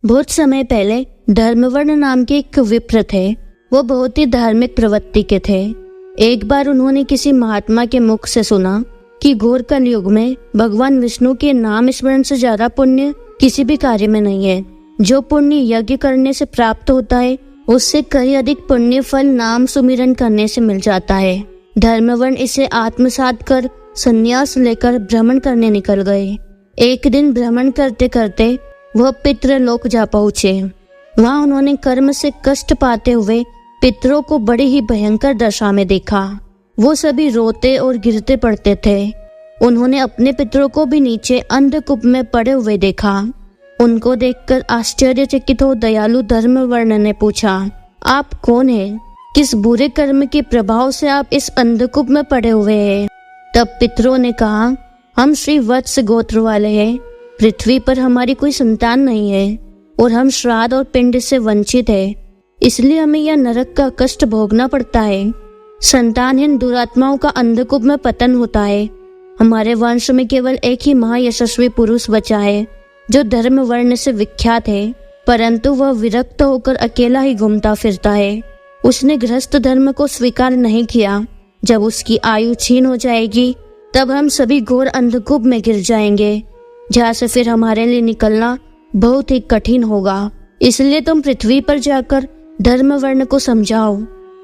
बहुत समय पहले धर्मवर्ण नाम के एक विप्र थे। वो बहुत ही धार्मिक प्रवृत्ति के थे। एक बार उन्होंने किसी महात्मा के मुख से सुना कि घोर कलयुग में भगवान विष्णु के नाम स्मरण से ज्यादा पुण्य किसी भी कार्य में नहीं है। जो पुण्य यज्ञ करने से प्राप्त होता है उससे कहीं अधिक पुण्य फल नाम सुमिरन करने से मिल जाता है। धर्मवर्ण इसे आत्मसात कर संन्यास लेकर भ्रमण करने निकल गए। एक दिन भ्रमण करते करते वह पितृलोक जा पहुँचे। वहाँ उन्होंने कर्म से कष्ट पाते हुए पितरों को बड़ी ही भयंकर दशा में देखा। वो सभी रोते और गिरते पड़ते थे। उन्होंने अपने पितरों को भी नीचे अंधकूप में पड़े हुए देखा। उनको देखकर आश्चर्यचकित हो दयालु धर्मवर्ण ने पूछा, आप कौन हैं? किस बुरे कर्म के प्रभाव से आप इस अंधकूप में पड़े हुए हैं? तब पितरों ने कहा, हम श्री वत्स गोत्र वाले हैं। पृथ्वी पर हमारी कोई संतान नहीं है और हम श्राद्ध और पिंड से वंचित है, इसलिए हमें यह नरक का कष्ट भोगना पड़ता है। संतानहीन दुरात्माओं का अंधकूप में पतन होता है। हमारे वंश में केवल एक ही महायशस्वी पुरुष बचा है जो धर्म वर्ण से विख्यात है, परंतु वह विरक्त होकर अकेला ही घूमता फिरता है। उसने गृहस्थ धर्म को स्वीकार नहीं किया। जब उसकी आयु क्षीण हो जाएगी तब हम सभी घोर अंधकूप में गिर जाएंगे, जहाँ से फिर हमारे लिए निकलना बहुत ही कठिन होगा। इसलिए तुम पृथ्वी पर जाकर धर्म वर्ण को समझाओ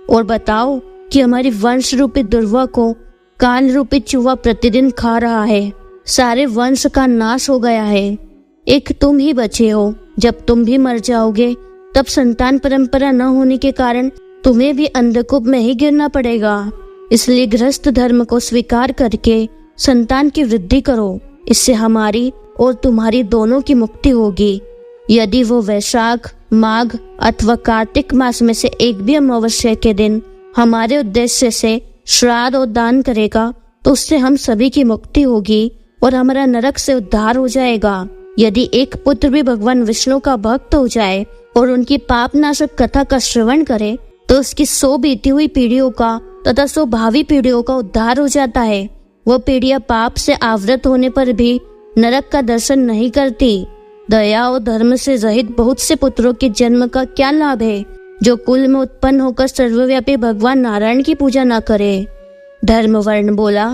और बताओ कि हमारी वंश रूपी दुर्वा को काल रूपी चूहा प्रतिदिन खा रहा है। सारे वंश का नाश हो गया है। एक तुम ही बचे हो। जब तुम भी मर जाओगे तब संतान परंपरा न होने के कारण तुम्हें भी अंधकूप में ही गिरना पड़ेगा। इसलिए गृहस्थ धर्म को स्वीकार करके संतान की वृद्धि करो। इससे हमारी और तुम्हारी दोनों की मुक्ति होगी। यदि वो वैशाख, माघ अथवा कार्तिक मास में से एक भी अमावस्या के दिन हमारे उद्देश्य से श्राद्ध और दान करेगा तो उससे हम सभी की मुक्ति होगी और हमारा नरक से उद्धार हो जाएगा। यदि एक पुत्र भी भगवान विष्णु का भक्त हो जाए और उनकी पाप नाशक कथा का श्रवण करे तो उसकी 100 बीती हुई पीढ़ियों का तथा 100 भावी पीढ़ियों का उद्धार हो जाता है। वह पीढ़ियां पाप से आवृत होने पर भी नरक का दर्शन नहीं करती। दया और धर्म से रहित बहुत से पुत्रों के जन्म का क्या लाभ है जो कुल में उत्पन्न होकर सर्वव्यापी भगवान नारायण की पूजा न करे। धर्मवर्ण बोला,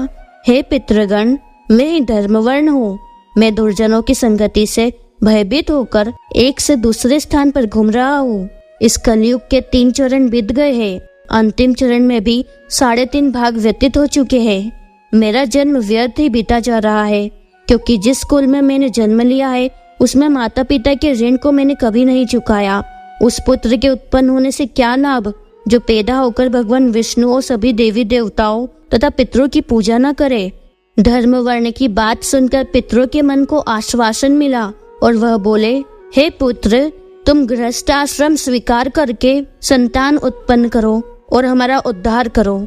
हे पितृगण, मैं ही धर्मवर्ण हूँ। मैं दुर्जनों की संगति से भयभीत होकर एक से दूसरे स्थान पर घूम रहा हूँ। इस कलयुग के 3 चरण बीत गए हैं। अंतिम चरण में भी 3.5 भाग व्यतीत हो चुके हैं। मेरा जन्म व्यर्थ ही बीता जा रहा है, क्योंकि जिस कुल में मैंने जन्म लिया है उसमें माता पिता के ऋण को मैंने कभी नहीं चुकाया। उस पुत्र के उत्पन्न होने से क्या लाभ जो पैदा होकर भगवान विष्णु और सभी देवी देवताओं तथा पितरों की पूजा न करे। धर्मवर्ण की बात सुनकर पितरों के मन को आश्वासन मिला और वह बोले, हे पुत्र, तुम गृहस्थ आश्रम स्वीकार करके संतान उत्पन्न करो और हमारा उद्धार करो।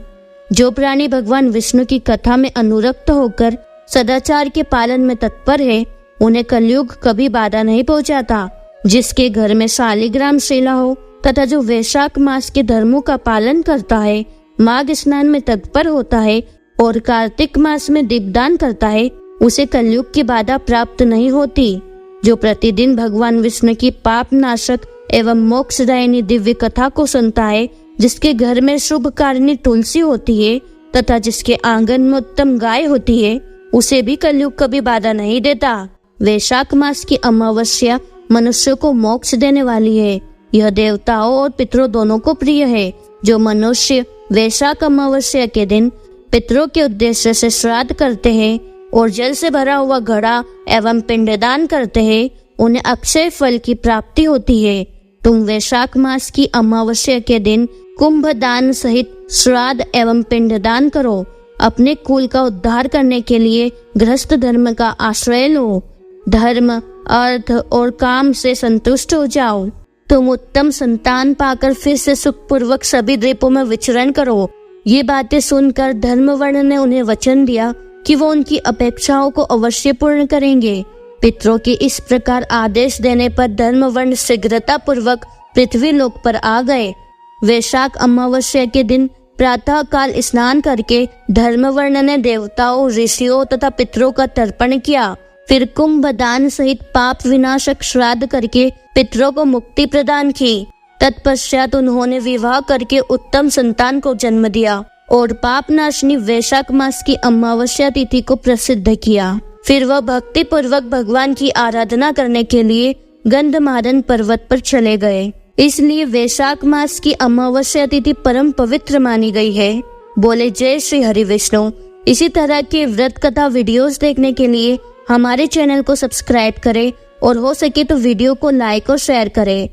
जो प्राणी भगवान विष्णु की कथा में अनुरक्त होकर सदाचार के पालन में तत्पर है उन्हें कलयुग कभी बाधा नहीं पहुंचाता। जिसके घर में शालिग्राम शिला हो तथा जो वैशाख मास के धर्मों का पालन करता है, माघ स्नान में तत्पर होता है और कार्तिक मास में दीपदान करता है, उसे कलयुग की बाधा प्राप्त नहीं होती। जो प्रतिदिन भगवान विष्णु की पाप नाशक एवं मोक्षदायिनी दिव्य कथा को सुनता है, जिसके घर में शुभ कारिणी तुलसी होती है तथा जिसके आंगन में उत्तम गाय होती है, उसे भी कलयुग कभी बाधा नहीं देता। वैशाख मास की अमावस्या मनुष्य को मोक्ष देने वाली है। यह देवताओं और पितरों दोनों को प्रिय है। जो मनुष्य वैशाख अमावस्या के दिन पितरों के उद्देश्य से श्राद्ध करते हैं और जल से भरा हुआ घड़ा एवं पिंडदान करते हैं, उन्हें अक्षय फल की प्राप्ति होती है। तुम वैशाख मास की अमावस्या के दिन कुंभ दान सहित श्राद्ध एवं पिंडदान करो। अपने कुल का उद्धार करने के लिए गृहस्थ धर्म का आश्रय लो। धर्म, अर्थ और काम से संतुष्ट हो जाओ। तुम उत्तम संतान पाकर फिर से सुखपूर्वक सभी द्वीपों में विचरण करो। ये बातें सुनकर धर्मवर्ण ने उन्हें वचन दिया कि वो उनकी अपेक्षाओं को अवश्य पूर्ण करेंगे। पितरों के इस प्रकार आदेश देने पर धर्मवर्ण शीघ्रता पूर्वक पृथ्वी लोक पर आ गए। वैशाख अमावस्या के दिन प्रातः काल स्नान करके धर्मवर्ण ने देवताओं, ऋषियों तथा पितरों का तर्पण किया। फिर कुंभ दान सहित पाप विनाशक श्राद्ध करके पितरों को मुक्ति प्रदान की। तत्पश्चात उन्होंने विवाह करके उत्तम संतान को जन्म दिया और पाप नाशनी वैशाख मास की अमावस्या तिथि को प्रसिद्ध किया। फिर वह भक्ति पूर्वक भगवान की आराधना करने के लिए गंधमादन पर्वत पर चले गए। इसलिए वैशाख मास की अमावस्या तिथि परम पवित्र मानी गई है। बोले जय श्री हरि विष्णु। इसी तरह के व्रत कथा वीडियोस देखने के लिए हमारे चैनल को सब्सक्राइब करें और हो सके तो वीडियो को लाइक और शेयर करें।